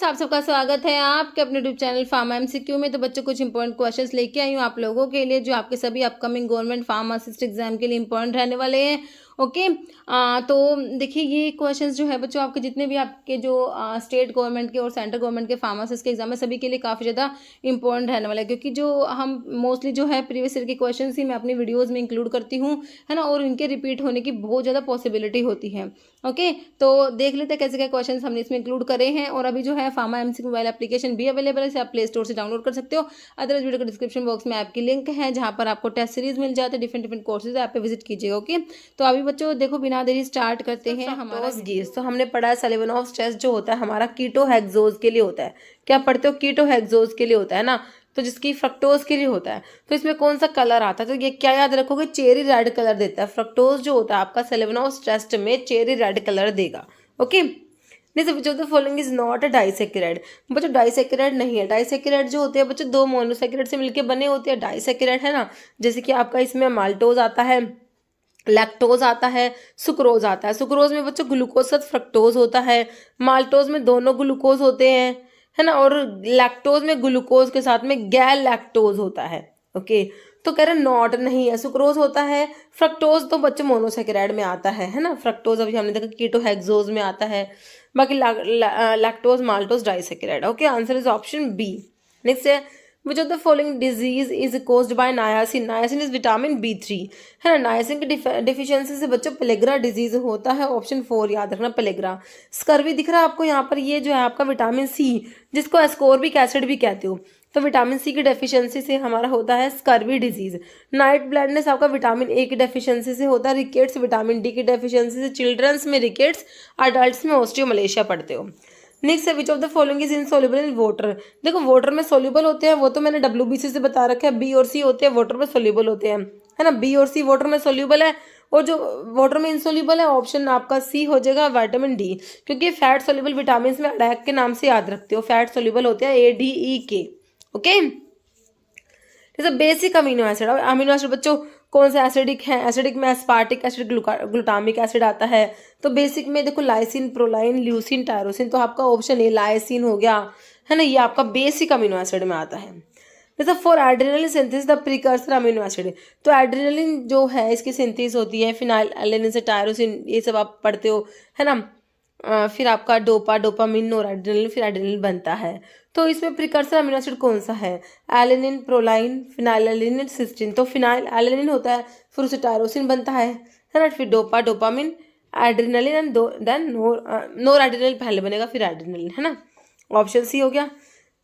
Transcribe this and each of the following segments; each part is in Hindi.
आप सबका स्वागत है आपके अपने यूट्यूब चैनल फार्मा एमसीक्यू में। तो बच्चों कुछ इंपॉर्टेंट क्वेश्चंस लेके आई हूँ आप लोगों के लिए, जो आपके सभी अपकमिंग गवर्नमेंट फार्मासिस्ट एग्जाम के लिए इंपॉर्टेंट रहने वाले हैं। ओके, तो देखिए ये क्वेश्चंस जो है बच्चों, आपके जितने भी आपके जो स्टेट गवर्नमेंट के और सेंट्रल गवर्नमेंट के फार्मासिस्ट के एग्जाम है सभी के लिए काफ़ी ज़्यादा इंपॉर्टेंट रहने वाला है, क्योंकि जो हम मोस्टली जो है प्रीवियस ईयर के क्वेश्चन ही मैं अपनी वीडियोज़ में इंक्लूड करती हूँ, है ना, और इनके रिपीट होने की बहुत ज़्यादा पॉसिबिलिटी होती है। ओके, तो देख लेते हैं कैसे क्या क्वेश्चन हमने इसमें इंक्लूड करे हैं। और अभी जो है फार्मा एमसीक्यू मोबाइल एप्लीकेशन भी अवेलेबल है, इसे आप प्ले स्टोर से डाउनलोड कर सकते हो। अदरवाइज वीडियो के डिस्क्रिप्शन बॉक्स में आपकी लिंक है जहाँ पर आपको टेस्ट सीरीज मिल जाते हैं, डिफरेंट कोर्सेज आप पे विजिट कीजिएगा। ओके, तो अभी बच्चों देखो बिना देरी स्टार्ट करते हैं हमारा तो हमने पढ़ा है सेलेवनोव टेस्ट जो होता है हमारा कीटो हेक्सोज के लिए होता है। क्या पढ़ते हो? कीटो हेक्सोज के लिए होता है ना, तो जिसकी फ्रक्टोज के लिए होता है। तो इसमें कौन सा कलर आता है? तो ये क्या याद रखोगे? चेरी रेड कलर देता है। फ्रक्टोज जो होता है आपका सेलेवनोव टेस्ट में चेरी रेड कलर देगा। Okay, the following is not a disaccharide. बच्चों डाइसेक्राइड नहीं है। डाइसेक्राइड जो होते हैं बच्चों दो मोनोसेक्राइड से मिलकर बने होते हैं डाइसेक्राइड, है ना। जैसे कि आपका इसमें माल्टोज आता है, लैक्टोज आता है, सुक्रोज आता है। सुक्रोज में बच्चों ग्लूकोज साथ फ्रक्टोज होता है, माल्टोज में दोनों ग्लूकोज होते हैं, है ना, और लैक्टोज में ग्लूकोज के साथ में गैल लैक्टोज होता है। ओके, तो कह रहे नॉट नहीं है, सुक्रोज होता है। फ्रक्टोज तो बच्चों मोनोसेकेराइड में आता है ना। फ्रक्टोज अभी हमने देखा कीटो हेक्सोज में आता है। बाकी lactose maltose disaccharide. Okay, answer is option B. Next है which of the following disease is caused by niacin. Niacin is vitamin B3, है ना। नायासिन की डिफिशियंसी से बच्चों पेलेग्रा डिजीज होता है। ऑप्शन 4 याद रखना, पेलेग्रा। स्कर्वी दिख रहा है आपको यहाँ पर, ये जो है आपका विटामिन सी, जिसको एस्कोर्बिक एसिड भी कहते हो। तो विटामिन सी की डेफिशिएंसी से हमारा होता है स्कर्वी डिजीज। नाइट ब्लाइंडनेस आपका विटामिन ए की डेफिशिएंसी से होता है। रिकेट्स विटामिन डी की डेफिशिएंसी से। चिल्ड्रंस में रिकेट्स, अडल्ट्स में ऑस्टियोमलेशिया पढ़ते हो। नेक्स्ट है which of the following is insoluble in water. देखो वाटर में सोल्यूबल होते हैं, वो तो मैंने WBC से बता रखा है। बी और सी होते हैं वाटर में सोल्यूबल होते हैं, है ना। बी और सी वाटर में सोल्यूबल है, और जो वाटर में इनसोल्यूबल है ऑप्शन आपका सी हो जाएगा, विटामिन डी। क्योंकि फैट सोल्यूबल विटामिन में अडैक के नाम से याद रखते हो, फैट सोल्यूबल होते हैं ADEK। ओके, जैसे basic amino acid. Amino acid बच्चों कौन सा एसिडिक है? एसिडिक में एस्पार्टिक एसिड, ग्लूटामिक एसिड आता है। तो बेसिक में देखो लाइसिन, प्रोलाइन, ल्यूसिन, टायरोसिन। तो आपका ऑप्शन ए लाइसिन हो गया, है ना। ये आपका बेसिक अमीनो एसिड में आता है। जैसे for adrenaline synthesis the precursor amino acid. तो एड्रेनलिन जो है इसकी सिंथेसिस होती है फिनाइल एलेनिन से, टायरोसिन, ये सब आप पढ़ते हो, है ना। फिर आपका डोपामिन और एड्रेनलिन, फिर एड्रेनलिन बनता है। तो इसमें प्रिकर्सर अमीनो एसिड कौन सा है? Alanine, proline, phenylalanine, cysteine. तो फिनाइल एलेनिन होता है, फिर उसे टायरोसिन बनता है ना। फिर dopamine, adrenaline and then noradrenaline पहले बनेगा, फिर एड्रेनलिन, है ना। ऑप्शन सी हो गया।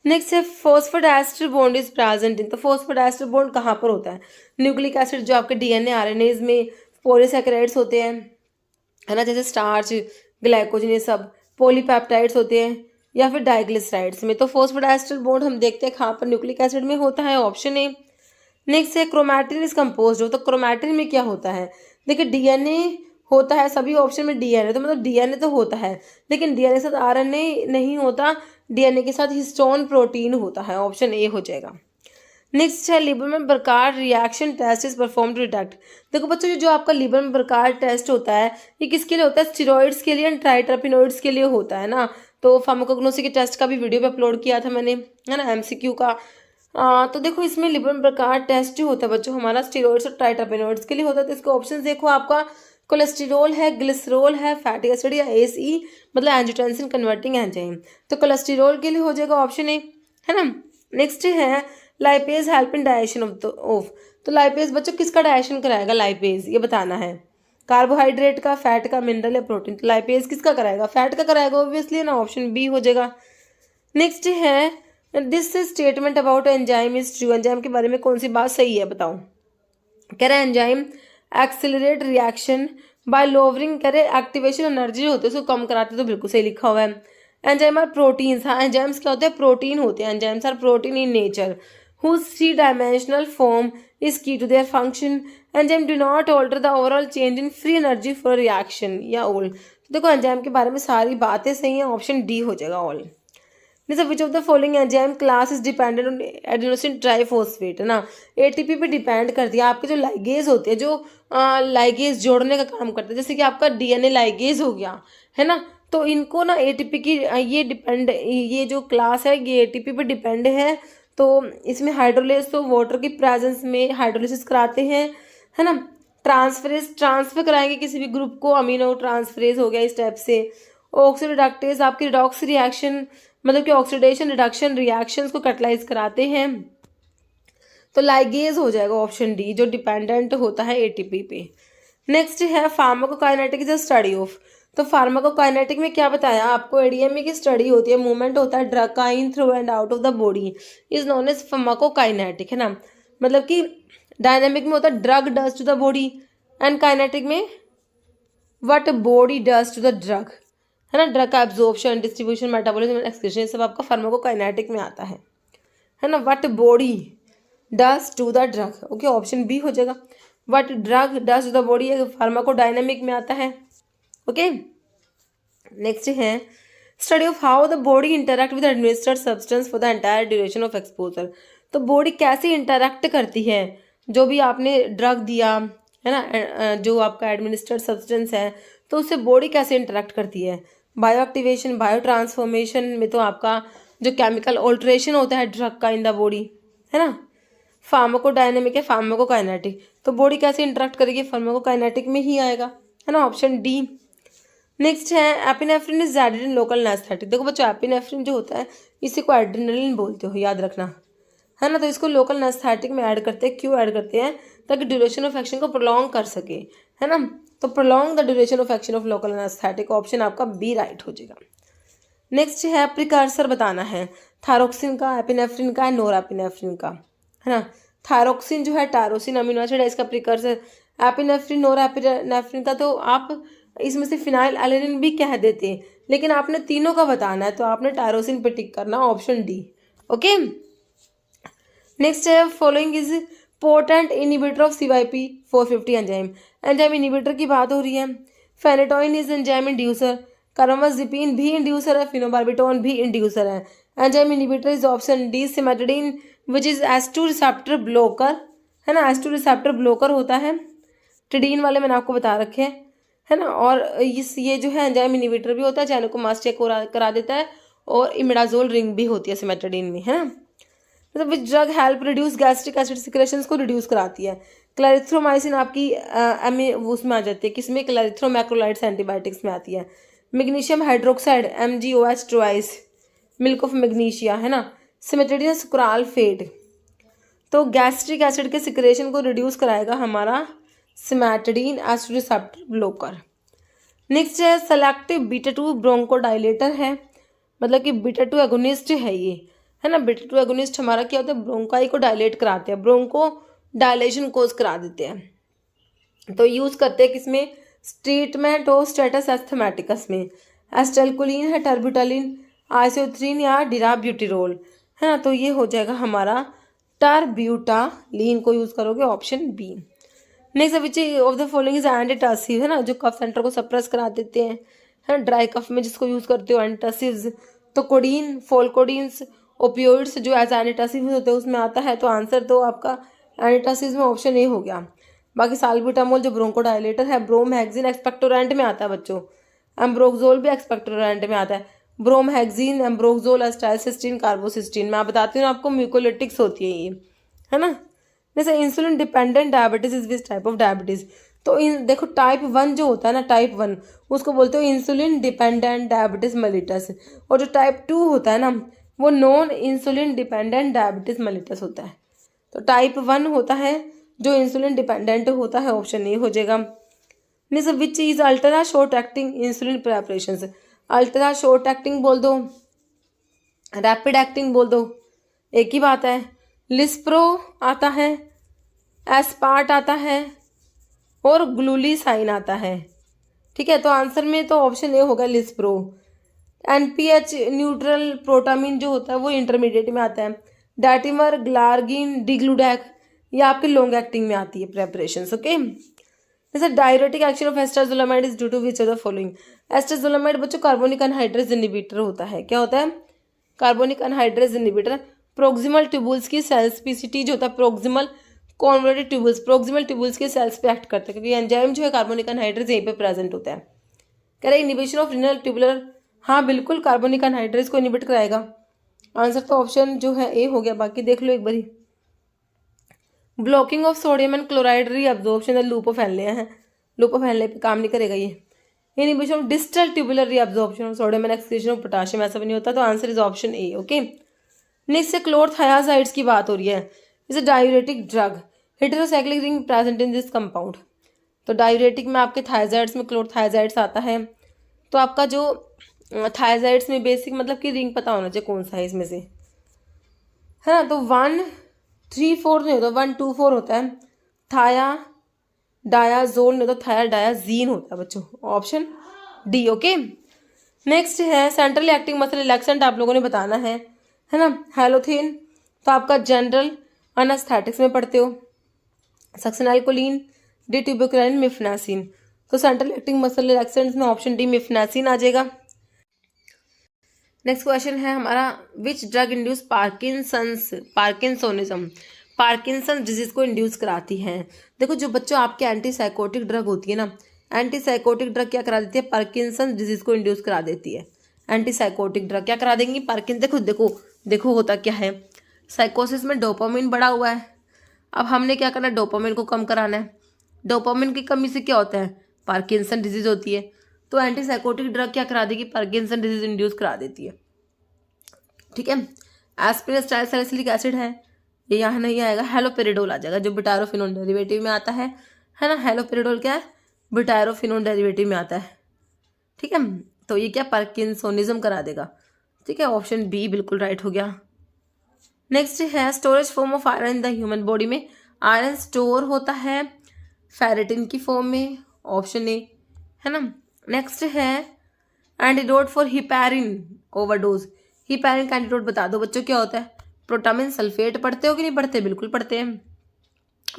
नेक्स्ट है phosphodiester bond is present in. तो फॉस्फोडाइस्टर बॉन्ड कहाँ पर होता है? न्यूक्लिक एसिड जो आपके DNA RNAs में, पॉलीसैकेराइड्स होते हैं, है ना, जैसे स्टार्च, ग्लाइकोजन, ये सब पॉलीपेप्टाइड्स होते हैं, या फिर डाइग्लिसराइड्स में। तो फॉस्फोडाइस्टर बॉन्ड हम देखते हैं कहाँ पर? न्यूक्लिक एसिड में होता है, ऑप्शन ए। नेक्स्ट है क्रोमैटिन इज कंपोज्ड हो। तो क्रोमैटिन में क्या होता है? देखिए DNA होता है, सभी ऑप्शन में DNA, तो मतलब DNA तो होता है, लेकिन DNA के साथ RNA नहीं होता, DNA के साथ हिस्टोन प्रोटीन होता है, ऑप्शन ए हो जाएगा। नेक्स्ट है लिवर में बरकार reaction test is perform to detect. देखो बच्चों जो आपका लिवर में बरकार टेस्ट होता है ये किसके लिए होता है? स्टेरॉइड्स के लिए एंड ट्राइटरपिनोइड्स के लिए होता है ना। तो फार्माकोग्नोसी के टेस्ट का भी वीडियो पे अपलोड किया था मैंने, है ना, MCQ का। तो देखो इसमें लिवर में बरकार टेस्ट जो होता है बच्चों हमारा स्टेरॉइड्स और ट्राइटरपिनोइड्स के लिए होता है। तो इसके ऑप्शन देखो, आपका कोलेस्टेरोल है, ग्लिसरॉल है, फैटी एसिड या ACE मतलब एंजियोटेंसिन कन्वर्टिंग एंजाइम। तो कोलेस्टेरोल के लिए हो जाएगा ऑप्शन ए, है ना। नेक्स्ट है lipase help in digestion of. तो लाइपेज बच्चों किसका डाइजेशन कराएगा? लाइपेज, ये बताना है। कार्बोहाइड्रेट का, फैट का, मिनरल या प्रोटीन। तो लाइपेज किसका कराएगा? फैट का कराएगा ऑब्वियसली ना, ऑप्शन बी हो जाएगा। नेक्स्ट है this statement about enzyme is true. Enzyme के बारे में कौन सी बात सही है बताओ? कह रहे enzyme accelerate reaction by lowering, कह रहे एक्टिवेशन एनर्जी होती है उसको कम कराते, तो बिल्कुल सही लिखा हुआ है। Enzyme are proteins. हाँ, एंजाइम्स क्या होते हैं? प्रोटीन होते हैं। Enzymes are protein in nature whose three-dimensional form is key to their function. Enzyme do not alter the overall change in free energy for reaction या all। तो देखो एंजाइम के बारे में सारी बातें सही हैं, ऑप्शन डी हो जाएगा ऑल। जैसे which of the following enzyme class is dependent on adenosine triphosphate, है ना। ATP पे डिपेंड करती है। आपके जो लाइगेज होते हैं, जो लाइगेज जोड़ने का काम करते हैं, जैसे कि आपका DNA लाइगेज हो गया, है ना। तो इनको ना एटीपी की ये जो क्लास है ये एटीपी पे डिपेंड है। तो इसमें हाइड्रोलेस तो वाटर की प्रेजेंस में हाइड्रोलिसिस कराते हैं, है ना। ट्रांसफर कराएंगे किसी भी ग्रुप को, अमीनो ट्रांसफरेज हो गया इस टाइप से। ऑक्सीडाइरेक्टेज आपकी रिडॉक्स रिएक्शन मतलब कि ऑक्सीडेशन रिडक्शन रिएक्शंस को कैटलाइज कराते हैं। तो लाइगेज हो जाएगा ऑप्शन डी, जो डिपेंडेंट होता है एटीपी पे। नेक्स्ट है फार्माकोकाइनेटिक इज स्टडी ऑफ। तो फार्माकोकाइनेटिक में क्या बताया आपको, एडीएमई की स्टडी होती है, मूवमेंट होता है ड्रग का in through and out of the body is known as pharmacokinetic, है ना। मतलब कि डायनेमिक में होता है drug does to the body, and kinetic में what body does to the drug, है ना। ड्रग का एब्जॉर्प्शन, डिस्ट्रीब्यूशन, मेटाबॉलिज्म, एक्सक्रीशन, सब आपका फार्माकोकाइनेटिक में आता है ना। What body does to the drug, okay, option B हो जाएगा। What drug does to the body pharmacodynamic में आता है, ओके। नेक्स्ट है study of how the body interact with administered substance for the entire duration of exposure. तो बॉडी कैसे इंटरैक्ट करती है, जो भी आपने ड्रग दिया है ना, जो आपका एडमिनिस्टर्ड सब्सटेंस है, तो उससे बॉडी कैसे इंटरैक्ट करती है। बायो एक्टिवेशन, बायो ट्रांसफॉर्मेशन में तो आपका जो केमिकल ऑल्ट्रेशन होता है ड्रग का इन द बॉडी, है ना। फार्माकोडायनेमिक है फार्माकोकाइनेटिक, तो बॉडी कैसे इंटरेक्ट करेगी, फार्माकोकाइनेटिक में ही आएगा, है ना, ऑप्शन डी। नेक्स्ट है epinephrine is added in local anaesthetic. देखो बच्चों, एपिनेफ्रिन जो होता है इसी को एड्रेनलिन बोलते हो, याद रखना, है ना। तो इसको लोकल एनेस्थेटिक में ऐड करते हैं, क्यों ऐड करते हैं, ताकि ड्यूरेशन ऑफ एक्शन को प्रोलॉन्ग कर सके, है ना। तो prolong the duration of action of local anaesthetic, option आपका बी राइट हो जाएगा। नेक्स्ट है प्रिकर्सर बताना है थायरोक्सिन का, एपिनेफ्रिन का, नोरएपिनेफ्रिन का, है ना। थायरोक्सिन जो है टायरोसिन अमीनो एसिड है, इसका प्रिकर्सर। एपिनेफ्रिन नोरएपिनेफ्रिन का तो आप इसमें से फिनाइल एलेनिन भी कह देते हैं, लेकिन आपने तीनों का बताना है, तो आपने टायरोसिन पे टिक करना, ऑप्शन डी, ओके। नेक्स्ट है following is potent inhibitor of CYP 450 enzyme. Enzyme inhibitor की बात हो रही है। फेनेटोइन इज एंजाइम इंड्यूसर, कार्बामाजिपिन भी इंड्यूसर है, फिनोबार्बिटोन भी इंड्यूसर है। Enzyme inhibitor is option D cimetidine which is S2 receptor blocker, है ना। S2 रिसेप्टर ब्लॉकर होता है, टिडीन वाले मैंने आपको बता रखे हैं, है ना। और ये जो है एंजाइम इनिबिटर भी होता है, जाइनेकोमास चेक करा देता है, और इमिडाजोल रिंग भी होती है सिमेटिडिन में, है ना। मतलब which drug help reduce gastric acid secretions को रिड्यूस कराती है। क्लैरिथ्रोमाइसिन आपकी उसमें आ जाती है, किसमें, क्लैरिथ्रोमैक्रोलाइड्स एंटीबायोटिक्स में आती है। Magnesium hydroxide MgOH twice, milk of magnesia, है ना। सिमेटिडिन सुक्रालफेट, तो गैस्ट्रिक एसिड के सिक्रेशन को रिड्यूस कराएगा हमारा cimetidine acid receptor blocker. Next है सेलेक्टिव बीटा-2 ब्रोंकोडाइलेटर है, मतलब कि बीटा-2 एगोनिस्ट है ये, है ना। बीटा-2 एगोनिस्ट हमारा क्या होता है, ब्रोंकाई को डायलेट कराते हैं, ब्रोंको डायलेशन कोज करा देते हैं। तो यूज़ करते हैं किसमें, ट्रीटमेंट ऑफ स्टेटस एस्थमेटिकस में। एस्टेल्कोलिन है, टर्ब्यूटालिन, आइसोथ्रीन या डिराब्यूटिरोल, है ना। तो ये हो जाएगा हमारा टर्ब्यूटालिन को यूज़ करोगे, option B. Next which of the following is antitussive, है ना, जो कफ सेंटर को सप्रेस करा देते हैं, है ना, ड्राई कफ में जिसको यूज़ करते हो एंटीटसिव्स। तो कोडीन, फोलकोडीन्स, ओपियोइड्स जो एज एंटीटसिव होते हैं उसमें आता है, तो आंसर तो आपका एंटीटसिव में ऑप्शन ए हो गया। बाकी साल्ब्यूटामोल जो ब्रोंकोडायलेटर है, ब्रोमहेक्सिन एक्सपेक्टोरेंट में आता है बच्चों, एम्ब्रोक्सोल भी एक्सपेक्टोरेंट में आता है, ब्रोमहेक्सिन, एम्ब्रोक्सोल, एस्टाइलसिस्टीन, कार्बोसिस्टीन। मैं बताती हूँ आपको म्यूकोलिटिक्स होती है ये, है ना। जैसे insulin dependent diabetes is which type of diabetes. तो देखो टाइप 1 जो होता है ना, टाइप 1 उसको बोलते हो इंसुलिन डिपेंडेंट डायबिटीज मेलिटस, और जो टाइप 2 होता है ना वो non insulin dependent diabetes mellitus होता है। तो टाइप 1 होता है जो इंसुलिन डिपेंडेंट होता है, ऑप्शन ए हो जाएगा। Means which is ultra short acting insulin preparations. Ultra short acting बोल दो, रैपिड एक्टिंग बोल दो, एक ही बात है। लिस्प्रो आता है, एस्पार्ट आता है, और ग्लूलीसाइन आता है, ठीक है। तो आंसर में तो ऑप्शन ए होगा लिस्प्रो। NPH न्यूट्रल प्रोटामिन जो होता है वो इंटरमीडिएट में आता है। डाटिमर, ग्लार्गिन, डिग्लूडैक ये आपके लॉन्ग एक्टिंग में आती है प्रेपरेशंस, ओके। जैसे diuretic action of acetazolamide is due to which of the following. Acetazolamide बच्चों कार्बोनिक अनहाइड्रेज इनहिबिटर होता है, क्या होता है, carbonic anhydrase inhibitor. Proximal tubules की सेल्स PCT जो होता है proximal converted tubules, proximal tubules के सेल्स पे एक्ट करता है, क्योंकि एंजाइम जो है कार्बोनिक अनहाइड्रेज यहीं पे प्रेजेंट होता है, कह रहे इनिबिशन ऑफ रीनल ट्यूबुलर, हाँ बिल्कुल कार्बोनिक अनहाइड्रेस को इनिबिट कराएगा। आंसर तो ऑप्शन जो है ए हो गया, बाकी देख लो एक बारी। Blocking of sodium and chloride reabsorption loop of Henle है, लूप ऑफ हेनले पे काम नहीं करेगा ये। Inhibition of distal tubular reabsorption of sodium and excretion of potassium, ऐसा भी नहीं होता, तो answer is option A. Okay, next से क्लोरथायाजाइड्स की बात हो रही है। Is a diuretic drug, heterocyclic ring present in this compound. तो डायूरेटिक में आपके थायजाइड्स में क्लोरथायाजाइड्स आता है। तो आपका जो थायजाइड्स में बेसिक मतलब कि रिंग पता होना चाहिए कौन सा है इसमें से, है ना। तो 1 3 4 नहीं होता, 1 2 4 होता है। थाया डायाजोल नहीं होता, थाया डायाजीन होता है बच्चों, ऑप्शन डी। ओके, नेक्स्ट है सेंट्रल एक्टिंग मसल रिलैक्सेंट, आप लोगों ने बताना है ना। हेलोथिन तो आपका जनरल अनस्थेटिक्स में पढ़ते हो। सक्सिनाइलकोलिन, डिट्यूबोक्राइन, मिफनासिन। तो सेंट्रल एक्टिंग मसल रिलैक्सेंट्स में ऑप्शन डी मिफनासिन आ जाएगा। नेक्स्ट क्वेश्चन है हमारा, which drug induce parkinsonism, Parkinson disease को इंड्यूस कराती है। देखो जो बच्चों आपके एंटी साइकोटिक ड्रग होती है ना, एंटी साइकोटिक ड्रग क्या करा देती है, पार्किंसन डिजीज को इंड्यूस करा देती है। एंटी साइकोटिक ड्रग क्या करा देंगी, देखो देखो देखो होता क्या है, साइकोसिस में डोपामिन बढ़ा हुआ है। अब हमने क्या करना है, डोपामिन को कम कराना है। डोपामिन की कमी से क्या होता है, पार्किंसन डिजीज होती है। तो एंटी साइकोटिक ड्रग क्या करा देगी, पार्किंसन डिजीज इंड्यूस करा देती है। ठीक है, एस्पिरिन सालिसिलिक एसिड है, ये यहाँ नहीं आएगा। हेलोपेरिडोल आ जाएगा जो बुटायरोफिनोन डेरिवेटिव में आता है ना। हेलोपेरिडोल क्या है, बुटायरोफिनोन डेरिवेटिव में आता है। ठीक है, तो ये क्या पार्किंसोनिज्म करा देगा। ठीक है, ऑप्शन बी बिल्कुल राइट हो गया। नेक्स्ट है storage form of iron in the human body में, आयरन स्टोर होता है फेरेटिन की फॉर्म में, ऑप्शन ए, है ना। नेक्स्ट है antidote for heparin overdose, heparin का एंटीडोट बता दो बच्चों क्या होता है, प्रोटामिन सल्फेट। पढ़ते हो कि नहीं पढ़ते, बिल्कुल पढ़ते हैं।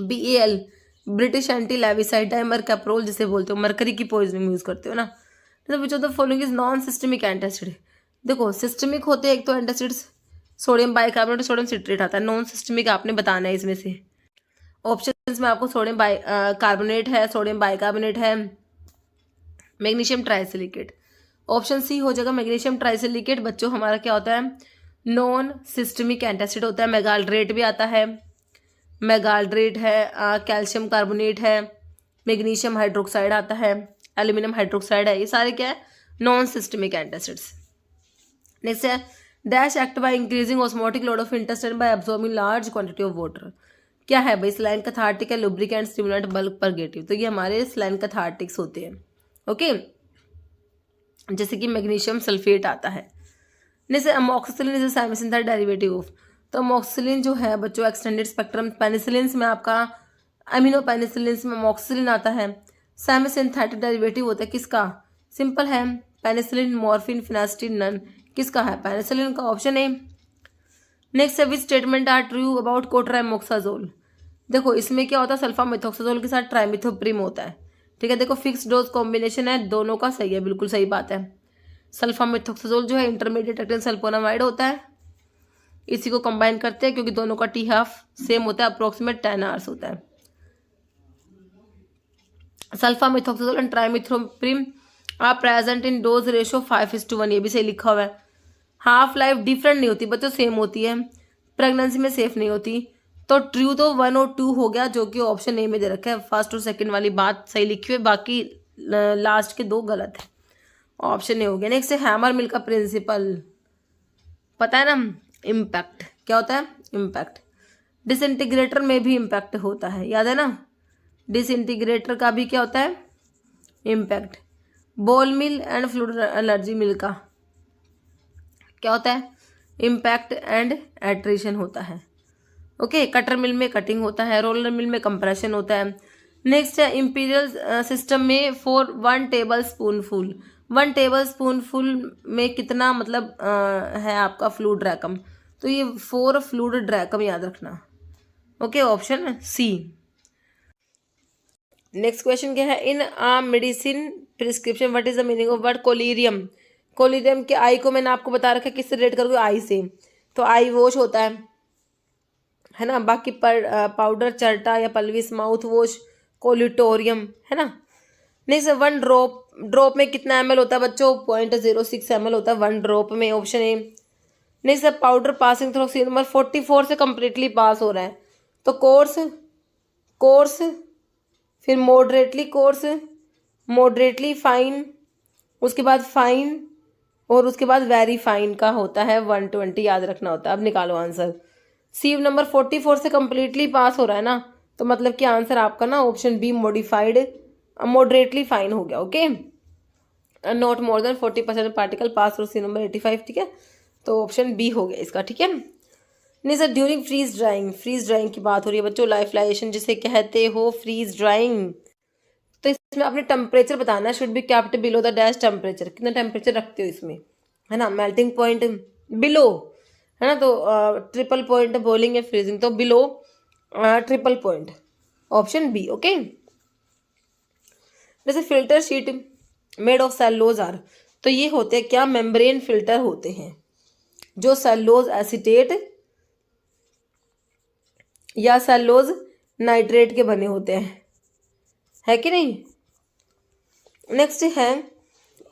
BAL ब्रिटिश एंटी लेविसाइड डाइमरकैप्रोल जिसे बोलते हो, मरकरी की पॉइजनिंग यूज करते हो ना। तो विच of the following is non systemic antacid, देखो सिस्टमिक होते हैं एक तो antacids, sodium bicarbonate, sodium citrate आता है। नॉन सिस्टमिक आपने बताना है इसमें से। ऑप्शंस में आपको सोडियम कार्बोनेट है, सोडियम बाइकार्बोनेट है, मैग्नीशियम ट्राइसिलिकेट। ऑप्शन सी हो जाएगा मैग्नीशियम ट्राइसिलिकेट। बच्चों हमारा क्या होता है, नॉन सिस्टमिक एंटासिड होता है। मेगाल्ड्रेट भी आता है, मेगाल्ड्रेट है, कैल्शियम कार्बोनेट है, मैग्नीशियम हाइड्रोक्साइड आता है, एल्यूमिनियम हाइड्रोक्साइड है, ये सारे क्या है, नॉन सिस्टमिक एंटासिड्स। नेक्स्ट है dash act by increasing osmotic load of intestine bye absorbing large quantity of water. क्या है भाई, स्लाइन कैथार्टिक है, लुब्रिकेंट, स्टिमुलेंट, बल्क, परगेटिव। तो ये हमारे स्लाइन कैथार्टिक्स होते हैं। ओके, जैसे कि मैग्नीशियम सल्फेट आता है। जैसे अमोक्सिसिलिन इज साइमोसिंथेटिक डेरिवेटिव ऑफ, तो अमोक्सिसिलिन जो है बच्चों एक्सटेंडेड स्पेक्ट्रम पेनिसिलिन में आपका अमीनो पेनिसिलिन में अमोक्सिसिलिन आता है। साइमोसिंथेटिक डेरिवेटिव होता है किसका, सिंपल है, पेनिसिलिन, मॉर्फिन, फिनास्टिन, नन। किसका है, पेनिसिलिन का, ऑप्शन ए। नेक्स्ट है which statement are true about cotrimoxazole. देखो इसमें क्या होता है, सल्फा मेथोक्साजोल के साथ ट्राइमिथोप्रिम होता है। ठीक है, देखो फिक्स डोज कॉम्बिनेशन है, दोनों का सही है, बिल्कुल सही बात है। सल्फा मेथोक्साजोल जो है इंटरमीडिएट एक्टिन सल्फोनामाइड होता है, इसी को कंबाइन करते हैं क्योंकि दोनों का टी हाफ सेम होता है, अप्रोक्सीमेट 10 आवर्स होता है। Sulfamethoxazole and trimethoprim are present in dose ratio 5:1, ये भी सही लिखा हुआ है। हाफ लाइफ डिफरेंट नहीं होती बच्चों, सेम होती है। प्रेगनेंसी में सेफ नहीं होती। तो ट्रू तो 1 और 2 हो गया, जो कि ऑप्शन ए में दे रखा है। फर्स्ट और सेकंड वाली बात सही लिखी हुई है, बाकी लास्ट के 2 गलत है, ऑप्शन ए हो गया। नेक्स्ट है हैमर मिल का प्रिंसिपल, पता है ना, इम्पैक्ट। क्या होता है, इम्पैक्ट। डिसइंटीग्रेटर में भी इम्पैक्ट होता है, याद है ना, डिसइंटीग्रेटर का भी क्या होता है, impact. Ball mill and fluid energy mill का क्या होता है, इम्पैक्ट एंड एट्रिशन होता है। ओके, कटर मिल में कटिंग होता है, रोलर मिल में कंप्रेशन होता है। नेक्स्ट है इंपीरियल सिस्टम में for 1 table spoonful, 1 table spoonful में कितना मतलब है आपका फ्लूइड रैकम, तो ये 4 फ्लूइड रैकम याद रखना। Okay, option C. Next question क्या है, in a medicine prescription what is the meaning of word collyrium. Collyrium के आई को मैंने आपको बता रखा है, किससे रिलेट करोगे, आई से, तो आई वॉश होता है ना। बाकी पाउडर चर्टा या पल्विस माउथ वॉश कोलिटोरियम, है ना। नेक्स्ट 1 ड्रॉप ड्रॉप में कितना ml होता है बच्चों? 0.06 ml होता है 1 ड्रॉप में, ऑप्शन ए। नहीं sir, powder passing through seal number 44 से कम्प्लीटली पास हो रहा है, तो कोर्स, फिर मॉडरेटली कोर्स, मॉडरेटली फाइन, उसके बाद फाइन, और उसके बाद वेरी फाइन का होता है 120, याद रखना होता है। अब निकालो आंसर। सीव नंबर 44 से कम्प्लीटली पास हो रहा है ना, तो मतलब कि आंसर आपका ना option B modified moderately fine हो गया। Okay, not more than 40% particle pass through sieve number 85, ठीक है, तो ऑप्शन बी हो गया इसका, ठीक है। नहीं सर, ड्यूरिंग फ्रीज ड्राइंग की बात हो रही है बच्चों, लाइफलाइजेशन जिसे कहते हो, फ्रीज ड्राइंग। तो इसमें आपने टेम्परेचर बताना है, should be kept below the dash temperature, कितना टेम्परेचर रखते हो इसमें, है ना। मेल्टिंग पॉइंट बिलो, है ना, तो ट्रिपल पॉइंट बॉइलिंग या फ्रीजिंग, तो below triple point, option B. Okay, जैसे filter sheet made of cellulose are, तो ये होते हैं क्या? मेम्ब्रेन फिल्टर होते हैं जो सेलुलोज एसीटेट या सेलुलोज नाइट्रेट के बने होते हैं, है कि नहीं। नेक्स्ट है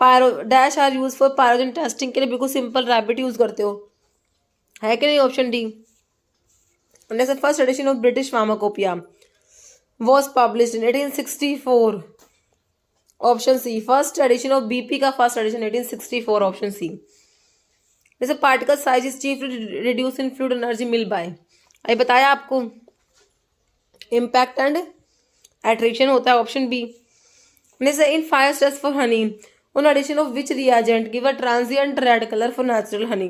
pyro dash are use for pyrogen testing के लिए, बिल्कुल सिंपल रैबिट यूज करते हो, है कि नहीं, option D. Next, first edition of British pharmacopoeia was published in 1864, option C. First edition of BP का फर्स्ट एडिशन 1864, ऑप्शन सी। जैसे particle size is chief reduce in fluid energy mill by, अभी बताया आपको, इम्पैक्ट एंड एट्रेक्शन होता है, ऑप्शन बी। जैसे in fire test for honey on addition of which reagent give a transient red colour for natural honey,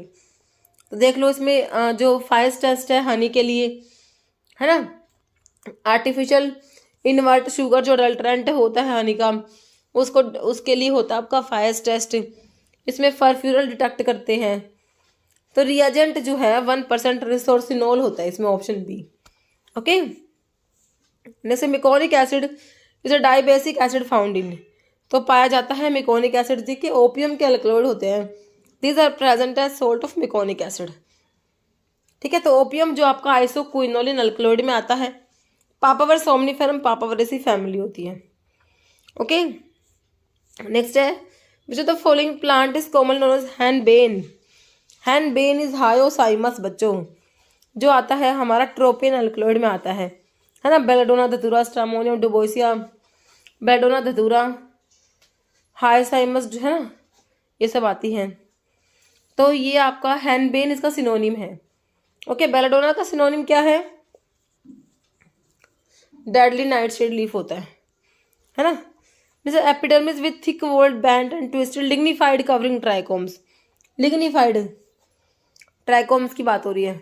तो देख लो इसमें जो फायर टेस्ट है हनी के लिए, है ना, आर्टिफिशियल इनवर्ट शुगर जो अडल्ट्रेंट होता है हनी का, उसके लिए होता है आपका फायर टेस्ट। इसमें फर्फ्यूरल डिटेक्ट करते हैं, तो रिएजेंट जो है 1% रिसोर्सिनोल होता है इसमें, ऑप्शन बी। ओके, जैसे meconic acid is a dibasic acid found in, तो पाया जाता है मेकोनिक एसिड, देखिए ओपियम के अल्कलॉइड होते हैं, these are present as salt of meconic acid, ठीक है। तो ओपियम जो आपका आइसोक्विनोलिन अल्कलॉइड में आता है, पापावर सोमनिफेरम पापावरेसी फैमिली होती है। ओके, नेक्स्ट है which of the following plant is common known as henbane is hyoscyamus बच्चों, जो आता है हमारा ट्रोपियन अल्कलॉइड में आता है ना। बेलाडोना धतूरा, स्ट्रामोनियम डुबोसिया, बेलाडोना धतूरा, हायोसाइमस जो है ना, ये सब आती हैं। तो ये आपका हैनबेन इसका सिनोनिम है। ओके, बेलाडोना का सिनोनिम क्या है? डेडली नाइटशेड लीफ होता है ना। जैसे epidermis with thick walled band and twisted lignified covering trichomes, lignified trichomes की बात हो रही है,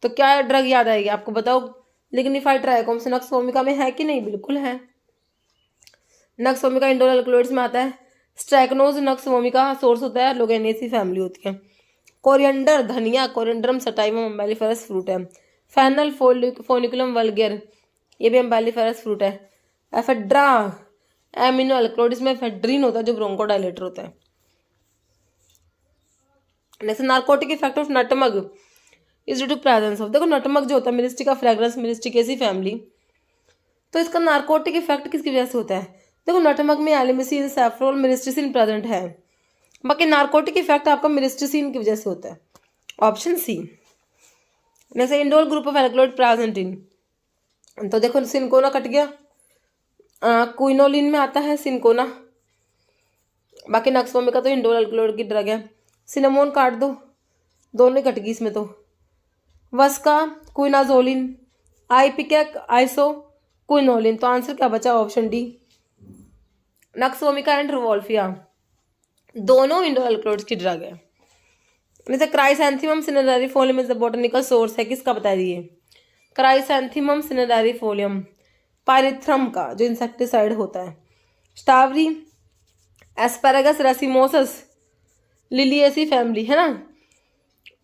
तो क्या ड्रग याद आएगी आपको, बताओ। लिग्निफाइड ट्राइकोम्स नक्स वोमिका में है कि नहीं? बिल्कुल है, नक्स वोमिका इंडोल अल्कलॉइड्स में आता है। स्ट्रैकनोज नक्स वोमिका सोर्स होता है, लोगेनेसी फैमिली होती है। कोरिएंडर धनिया, कोरिएंडरम सटाइवम अम्बेलिफेरस फ्रूट है। फैनल फोनिकुलम वल्गर, ये भी अम्बेलिफेरस फ्रूट है। एफेड्रा एमिनो अल्कलॉइड, इसमें एफेड्रीन होता है जो ब्रोंकोडायलेटर होता है। Next, narcotic effect of nutmeg is due to presence of, देखो नटमग जो होता है मिरिस्टिका फ्रेग्रेंस मिरिस्टिकेसी फैमिली, तो इसका नार्कोटिक इफेक्ट किसकी वजह से होता है? देखो नटमग में एलिमिसिन, सैफ्रोल, मिरिस्टिसिन प्रेजेंट है, बाकी नार्कोटिक इफेक्ट आपका मिरिस्टिसिन की वजह से होता है, option C. Next, indole group of alkaloid present in, तो देखो सिनकोना कट गया, क्विनोलिन में आता है सिनकोना, बाकी नक्सवोमिका तो इंडोल अल्कलॉइड की ड्रग है। सिनेमोन काट दो, दोनों कट गई इसमें, तो vasaka quinazoline, ipecac isoquinoline, तो आंसर क्या बचा? Option D. Nux vomica and rauwolfia दोनों इंडोल अल्कलॉइड्स की ड्रग है। जैसे chrysanthemum cinerariifolium is the botanical source है, किसका बता दिए? क्राइसैंथेमम सिनेरेरिफोलियम पायरिथ्रम का, जो इंसेक्टिसाइड होता है। स्टावरी एस्पेरागस रेसिमोसस लिलिएसी फैमिली, है ना,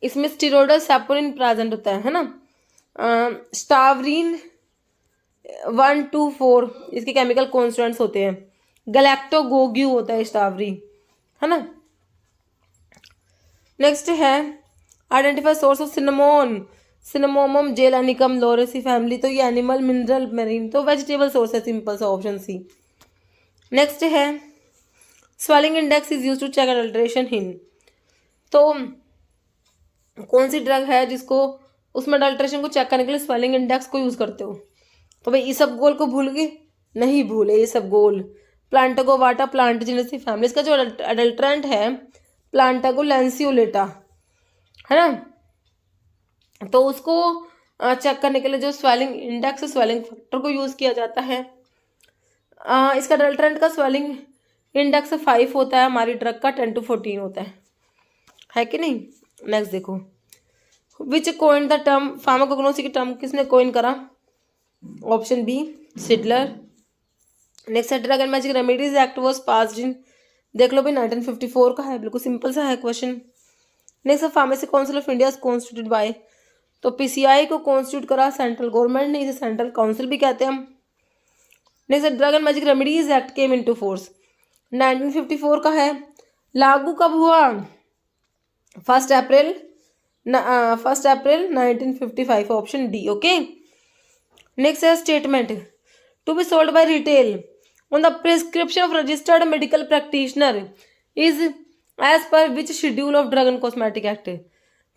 इसमें स्टीरोडल सैपोनिन प्रेजेंट होता है ना। स्टावरीन 1, 2, 4 इसके केमिकल कॉन्स्टेंट्स होते हैं। गैलेक्टोगोग्यू होता है स्टावरी, है ना। नेक्स्ट है identify source of cinnamomum zeylanicum lauraceae family, तो ये एनिमल मिनरल मेरीन, तो वेजिटेबल सोर्स है, सिंपल सा ऑप्शन सी। नेक्स्ट है swelling index is use to check adulteration in. तो कौन सी ड्रग है जिसको उसमें अडल्ट्रेशन को चेक करने के लिए स्वेलिंग इंडेक्स को यूज करते हो? तो भाई इसबगोल को भूल गए? नहीं भूले इसबगोल। प्लांटागोवाटा प्लांट जिनसी फैमिली, इसका जो अडल्ट्रेंट है प्लांटागो लैंसियोलेटा है ना, तो उसको चेक करने के लिए जो स्वेलिंग इंडेक्स स्वेलिंग फैक्टर को यूज किया जाता है। इसका अडल्ट्रेंट का स्वेलिंग इंडेक्स 5 होता है, हमारी ड्रग का 10 to 14 होता है कि नहीं। नेक्स्ट देखो, which coin the term pharmacognosy की टर्म किसने कोइन करा? Option B Seydler. नेक्स्ट है drug and magic remedies act was passed in, देख लो भाई 1954 का है, बिल्कुल सिंपल सा है क्वेश्चन। नेक्स्ट है pharmacy council of India constituted by, तो पीसीआई को कॉन्स्टिट्यूट करा सेंट्रल गवर्नमेंट ने, इसे सेंट्रल काउंसिल भी कहते हैं हम। नेक्स्ट है drug and magic remedies act came into force, 1954 का है। लागू कब हुआ? 1 April 1955, option D. Okay. Next है statement to be sold by retail on the prescription of registered medical practitioner is as per which schedule of drug and cosmetic act.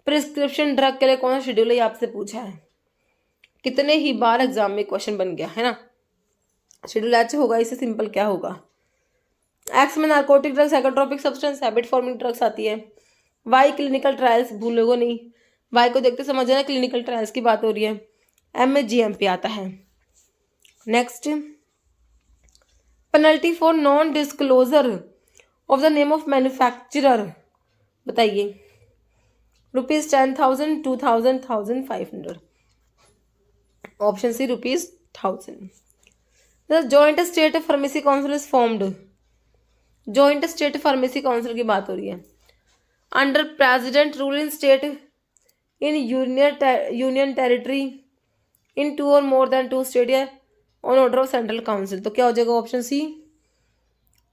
Prescription drug के लिए कौन सा शेड्यूल है, आपसे पूछा है। कितने ही बार एग्जाम में क्वेश्चन बन गया है ना। शेड्यूल एच होगा, इससे सिंपल क्या होगा। एक्स में narcotic drug, psychotropic substance, habit forming drugs आती है। वाई क्लिनिकल ट्रायल्स, भूलोगे नहीं, वाई को देखते समझ ना क्लिनिकल ट्रायल्स की बात हो रही है। एम में जीएमपी आता है। Next, penalty for non disclosure of the name of manufacturer, बताइए। ₹10,000, 2,000, 1,500, option C ₹1000। The joint state pharmacy council is formed, joint state pharmacy council की बात हो रही है। Under president rule in state in union territory in 2 or more than 2 state या on order of central council, तो क्या हो जाएगा option C.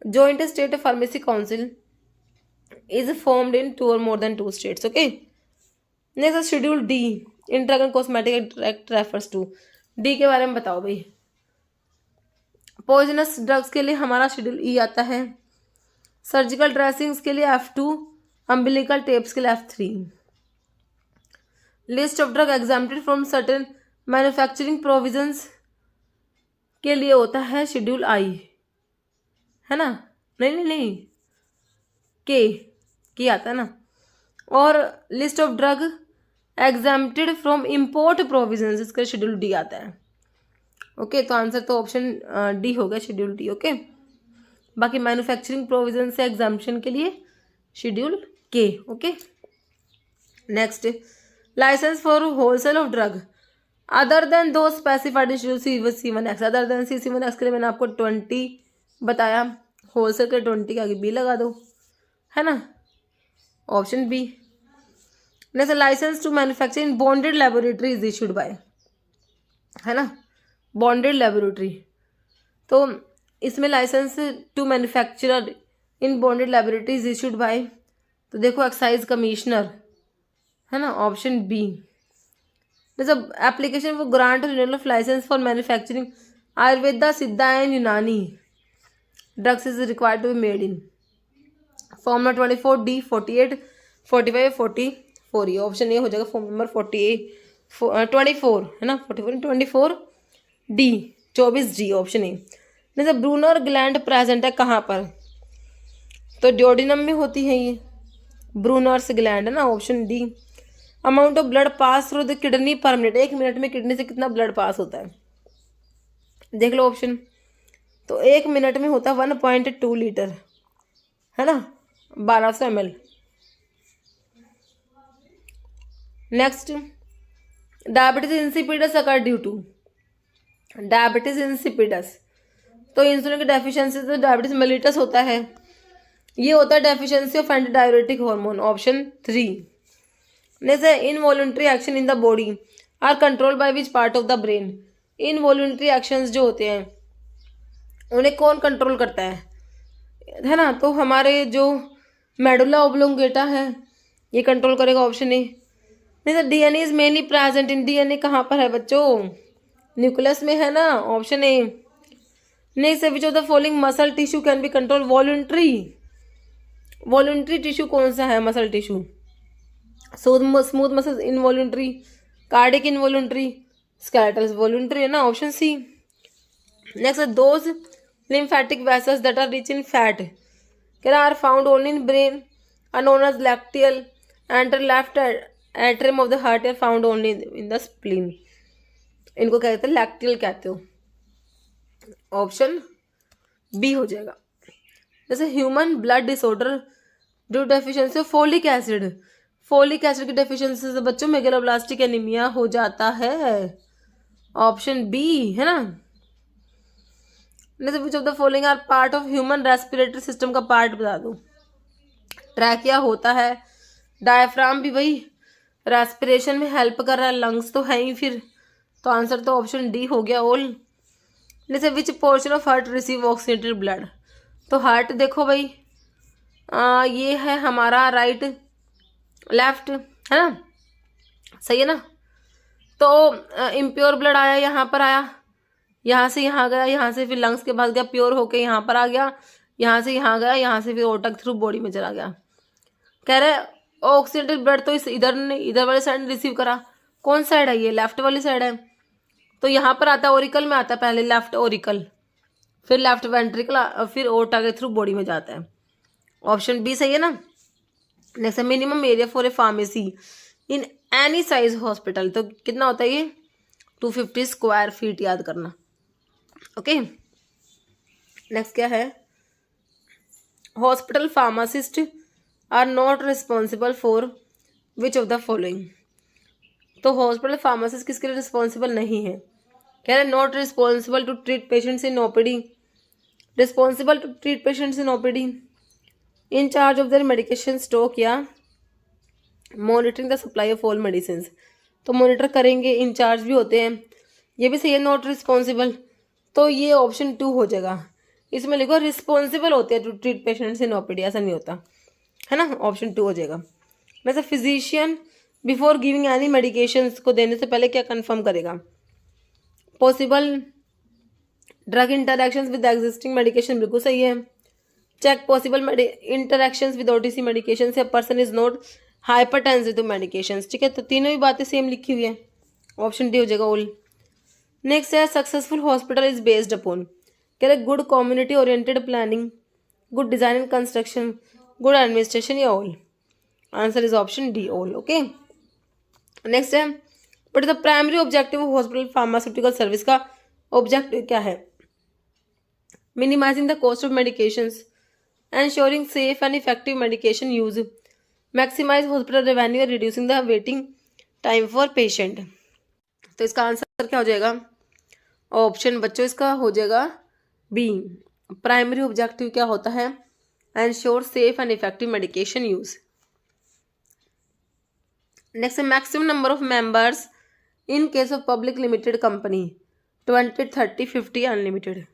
Joint state pharmacy council is formed in 2 or more than 2 states। Okay. Next schedule D in drug and cosmetic act refers to, D के बारे में बताओ भाई। पॉइजनस ड्रग्स के लिए हमारा शेड्यूल ई आता है। सर्जिकल ड्रेसिंग्स के लिए F2, अम्बिलिकल टेप्स के लिए F3। List of drug exempted from certain manufacturing provisions के लिए होता है शेड्यूल आई, है ना। नहीं के आता है ना। और list of drug exempted from import provisions, इसका शेड्यूल डी आता है। ओके, तो आंसर तो ऑप्शन डी हो गया, शेड्यूल डी। ओके। बाकी मैन्युफैक्चरिंग प्रोविजन से एग्जाम्पशन के लिए schedule K. Okay. Next, licence for wholesale of drug other than those specified schedule C1X, other than C1X के लिए मैंने आपको 20 बताया, होलसेल के 20 के आगे बी लगा दो, है ना, option B. Next, licence to manufacture in bonded laboratory is issued by, है ना, बॉन्डेड लेबोरेटरी। तो इसमें licence to manufacturer in bonded laboratory is issued by, तो देखो एक्साइज कमिश्नर, है ना, ऑप्शन बी। जब application for grant renewal of licence for manufacturing Ayurveda Siddha and Unani drugs is required to be made in formula 24D 48 45 44, ये ऑप्शन ए हो जाएगा फॉर्म नंबर 24, है ना, 24D 24D, ऑप्शन ए। जैसे ब्रूनर ग्लैंड प्रेजेंट है कहाँ पर, तो ड्योडिनम में होती है ये ब्रूनर्स ग्लैंड, है ना, option D. Amount of blood pass through the kidney पर मिनट, 1 मिनट में किडनी से कितना ब्लड पास होता है, देख लो ऑप्शन। तो 1 मिनट में होता है 1.2 लीटर, है ना, 1200 ml। Next, diabetes insipidus occur due to, diabetes insipidus, तो इंसुलिन की डेफिशिएंसी तो डायबिटीज मेलिटस होता है, ये होता है deficiency of anti diuretic hormone, option 3। Next है involuntary action in the body are control by which part of the brain, involuntary actions जो होते हैं उन्हें कौन कंट्रोल करता है ना, तो हमारे जो मेडुला ओब्लोंगेटा है ये कंट्रोल करेगा, ऑप्शन ए। नहीं तो DNA is mainly present in, DNA कहाँ पर है बच्चों, न्यूक्लियस में, है ना, option A. Next, which of the following muscle tissue can be control voluntary, voluntary tissue कौन सा है? Muscle tissue. Smooth muscle involuntary, cardiac involuntary, skeletal voluntary है ना, option C. Next, those lymphatic vessels that are rich in fat are found only in brain are known as lacteal, and the left atrium of the heart are found only in the spleen. इनको कहते हैं लैक्टियल कहते हो। ऑप्शन बी हो जाएगा। जैसे human blood disorder due deficiency of folic acid, folic acid की डेफिशिएंसी से बच्चों मेगालोब्लास्टिक एनीमिया हो जाता है। ऑप्शन बी है ना। Which of the following are part of human respiratory system का पार्ट बता दो। ट्रैकिया होता है, डायफ्राम भी वही रेस्पिरेशन में हेल्प कर रहा है, लंग्स तो है ही फिर, तो आंसर तो ऑप्शन डी हो गया ऑल। जैसे which portion of heart receive oxidated blood, तो हार्ट देखो भाई ये है हमारा राइट लेफ्ट है ना, सही है ना। तो इम्प्योर ब्लड आया, यहाँ पर आया, यहाँ से यहाँ गया, यहाँ से फिर लंग्स के पास गया, प्योर होके यहाँ पर आ गया, यहाँ से यहाँ गया, यहाँ से फिर ओटक थ्रू बॉडी में चला गया। कह रहे ऑक्सीडेटेड ब्लड तो इधर वाले साइड रिसीव करा, कौन साइड है ये? लेफ्ट वाली साइड है, तो यहाँ पर आता है ओरिकल में आता है पहले लेफ्ट ओरिकल, फिर लेफ्ट वेंट्रिकल, फिर ओटा के थ्रू बॉडी में जाता है। ऑप्शन बी सही है ना। Next, minimum area for a pharmacy in any size hospital, तो कितना होता है ये? 250 स्क्वायर फीट, याद करना। ओके, नेक्स्ट क्या है? Hospital pharmacist are not responsible for which of the following, तो हॉस्पिटल फार्मासिस्ट किसके लिए रिस्पॉन्सिबल नहीं है? कह रहे not responsible to treat patients in OPD, responsible to treat patients in OPD, in charge of their medication stock या monitoring the supply of all medicine, तो मॉनिटर करेंगे, इंचार्ज भी होते हैं, ये भी सही है नॉट रिस्पॉन्सिबल, तो ये ऑप्शन 2 हो जाएगा। इसमें लिखो रिस्पॉन्सिबल होते हैं to treat patients in OPD, ऐसा नहीं होता है ना, ऑप्शन 2 हो जाएगा। वैसे physician before giving any medication को देने से पहले क्या कंफर्म करेगा? Possible drug interactions with existing medication, बिल्कुल सही है। Check possible interactions with OTC medication से person is not hypertensive to medications, ठीक है, तो तीनों ही बातें सेम लिखी हुई है, ऑप्शन डी हो जाएगा ऑल। नेक्स्ट है successful hospital is based upon, कह रहे good community oriented planning, good design and construction, good administration या all, answer is option D all. Okay, next है but the primary objective of hospital pharmaceutical service का ऑब्जेक्टिव क्या है? Minimising the cost of medications, ensuring safe and effective medication use, maximise hospital revenue, reducing the waiting time for patient, तो इसका आंसर क्या हो जाएगा? ऑप्शन बच्चों इसका हो जाएगा बी। प्राइमरी ऑब्जेक्टिव क्या होता है? Ensure safe and effective medication use. Next, maximum number of members in case of public limited company 20, 30, 50 unlimited,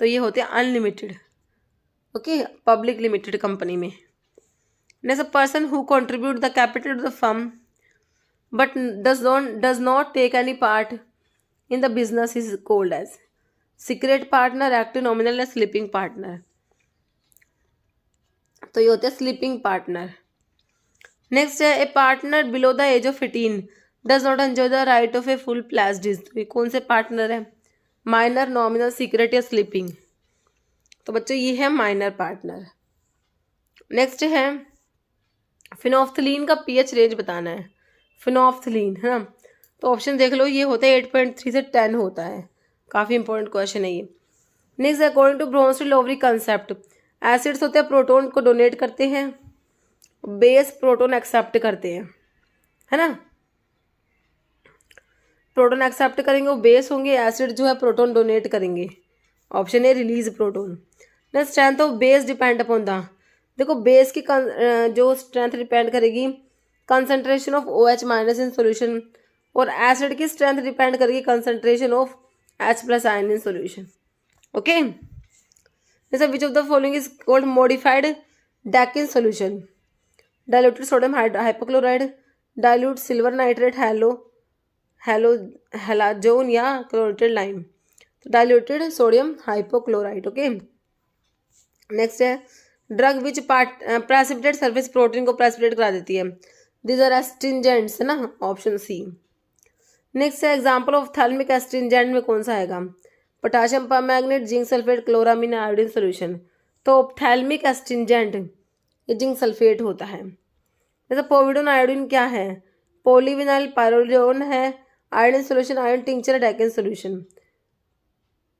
तो ये होते हैं unlimited. Okay, public limited company में। Next, a person who contribute the capital to the firm but does not take any part in the business is called as secret partner, active nominal या sleeping partner, तो ये होते हैं sleeping partner। नेक्स्ट है a partner below the age of 18 does not enjoy the right of a full placed, तो ये कौन से पार्टनर है? माइनर, नॉमिनल, सीक्रेट या स्लीपिंग, तो बच्चों ये है माइनर पार्टनर। नेक्स्ट है फिनोफ्थलीन का पीएच रेंज बताना है, फिनोफ्थलीन है ना, तो ऑप्शन देख लो, ये होता है 8.3 से 10 होता है, काफ़ी इंपॉर्टेंट क्वेश्चन है ये। Next, according to Bronsted Lowry concept, acids होते हैं प्रोटोन को डोनेट करते हैं, बेस प्रोटोन एक्सेप्ट करते हैं, है ना, प्रोटोन एक्सेप्ट करेंगे वो बेस होंगे, एसिड जो है प्रोटोन डोनेट करेंगे, option A release proton. Next, strength of base depend upon the, देखो बेस की जो स्ट्रेंथ डिपेंड करेगी concentration of OH minus in solution, और एसिड की स्ट्रेंथ डिपेंड करेगी concentration of H+ ion in solution. Okay, जैसे which of the following is called modified Dakin solution? Diluted sodium hypochloride, dilute silver nitrate, halazone या क्लोरेटेड लाइम, तो diluted sodium hypochloride. Okay, next है drug which precipitate surface protein को प्रेसिपिटेट करा देती है। दीज आर एस्ट्रिंजेंट्स है ना, ऑप्शन सी। नेक्स्ट है एग्जांपल ऑफ थैल्मिक एस्ट्रिंजेंट में कौन सा आएगा? Potassium permanganate, zinc sulphate, chloramine, iodine solution. तो थैल्मिक एस्ट्रिंजेंट ये जिंक सल्फेट होता है। जैसे पोविडोन आयोडीन क्या है? पॉलीविनाइल पायरोलिडोन है, iodine solution, iodine tincture, Dakin solution.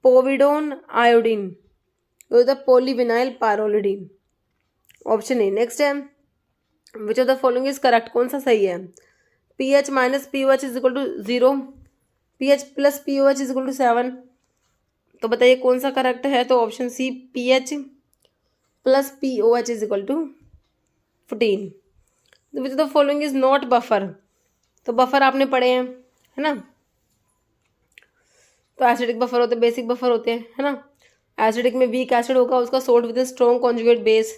Povidone iodine होता है polyvinyl pyrrolidine, option A. Next है which of the following is correct, कौन सा सही है? pH minus POH is equal to 0, pH plus POH is equal to 7। तो बताइए कौन सा करेक्ट है? तो option C pH plus POH is equal to 14। Which of the following is not buffer, तो बफर आपने पढ़े हैं है ना, तो एसिडिक बफर होते हैं, बेसिक बफर होते हैं है ना। एसिडिक में वीक एसिड होगा, उसका salt with strong conjugate base,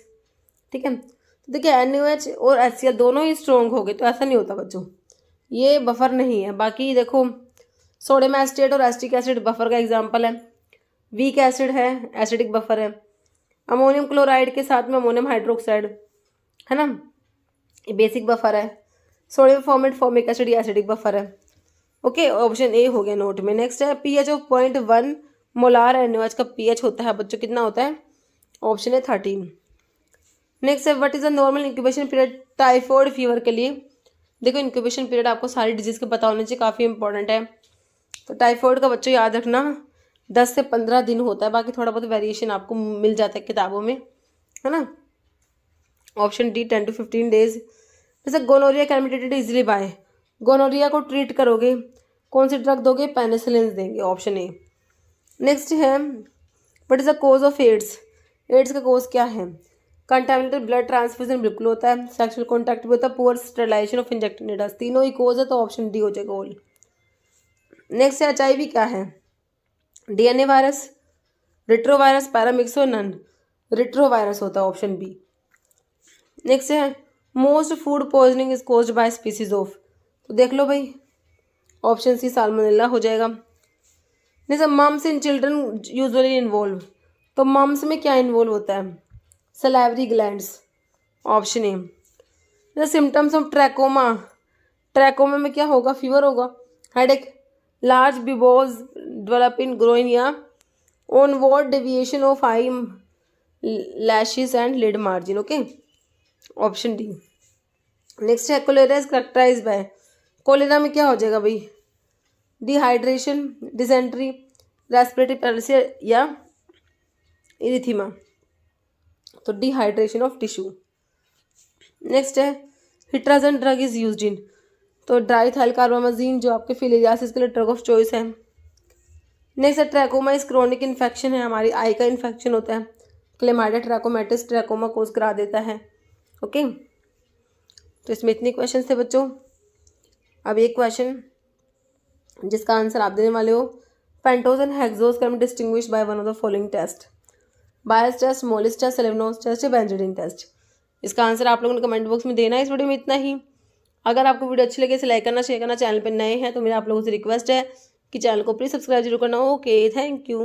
ठीक है। तो देखिए NaOH और HCl दोनों ही स्ट्रॉन्ग हो गए, तो ऐसा नहीं होता बच्चों, ये बफर नहीं है। बाकी देखो सोडियम एसिटेट और एसिटिक एसिड बफर का एग्जांपल है, वीक एसिड है, एसिडिक बफर है। अमोनियम क्लोराइड के साथ में अमोनियम हाइड्रोक्साइड है ना, ये बेसिक बफर है। सोडियम फॉर्मेट फॉर्मिक एसिड ये एसिडिक बफर है। ओके, ऑप्शन ए हो गया नोट में। नेक्स्ट है pH ऑफ 0.1 मोलार NaOH का pH होता है बच्चों कितना होता है? ऑप्शन है 13। नेक्स्ट है what is the normal incubation period typhoid fever के लिए? देखो इंक्यूबेशन पीरियड आपको सारी डिजीज के पता होने चाहिए, काफ़ी इंपॉर्टेंट है। तो टाइफॉइड का बच्चों याद रखना 10 से 15 दिन होता है, बाकी थोड़ा बहुत वेरिएशन आपको मिल जाता है किताबों में है ना। Option D 10 to 15 days. जैसे gonorrhoea can be treated easily by, gonorrhoea को ट्रीट करोगे कौन सी ड्रग दोगे? पेनिसिलिन देंगे, ऑप्शन ए। नेक्स्ट है what is the cause of AIDS, AIDS का कोज क्या है? कंटामिनेटेड ब्लड ट्रांसफ्यूजन बिल्कुल होता है, सेक्सुअल कॉन्टैक्ट भी होता है, poor sterilisation of injected needles, तीनों ही कोज है, तो ऑप्शन डी हो जाएगा ऑल। नेक्स्ट है HIV क्या है? DNA वायरस, रिट्रोवायरस, पैरामिक्स और नन, रिट्रोवायरस होता है, ऑप्शन बी। नेक्स्ट है most food poisoning is caused bye species of, तो देख लो भाई ऑप्शन सी साल्मोनेला हो जाएगा। जैसे mumps in children usually involve, तो मम्स में क्या इन्वॉल्व होता है? Salivary glands, option A. The symptoms of trachoma, trachoma में क्या होगा? फीवर होगा, headache, large buboes develop in groin या onward deviation of eye lashes and lid margin, okay, option D. Next है cholera is characterised by, cholera में क्या हो जाएगा भाई? डिहाइड्रेशन, डिसेंट्री, रेस्पिरेटरी पैरालिसिस या इरिथीमा, तो डिहाइड्रेशन ऑफ टिश्यू। नेक्स्ट है हिट्राजन ड्रग इज यूज्ड इन, तो डाइथाइल कार्बामाजीन जो आपके फिलियासिस के लिए ड्रग ऑफ चॉइस है। नेक्स्ट है ट्रैकोमा इज क्रोनिक इन्फेक्शन है, हमारी आई का इन्फेक्शन होता है, क्लेमाइडिया ट्रैकोमैटिस ट्रैकोमा कोज करा देता है, ओके। तो इसमें इतने क्वेश्चन थे बच्चों। अब एक क्वेश्चन जिसका आंसर आप देने वाले हो, pentose and hexose can be distinguished by one of the following test, Bial's test, Molisch test, Seliwanoff test या बेंजोडिन टेस्ट। इसका आंसर आप लोगों ने कमेंट बॉक्स में देना है। इस वीडियो में इतना ही। अगर आपको वीडियो अच्छी लगे इसे लाइक करना, शेयर करना, चैनल पर नए हैं तो मेरा आप लोगों से रिक्वेस्ट है कि चैनल को प्लीज़ सब्सक्राइब जरूर करना। Okay, thank you.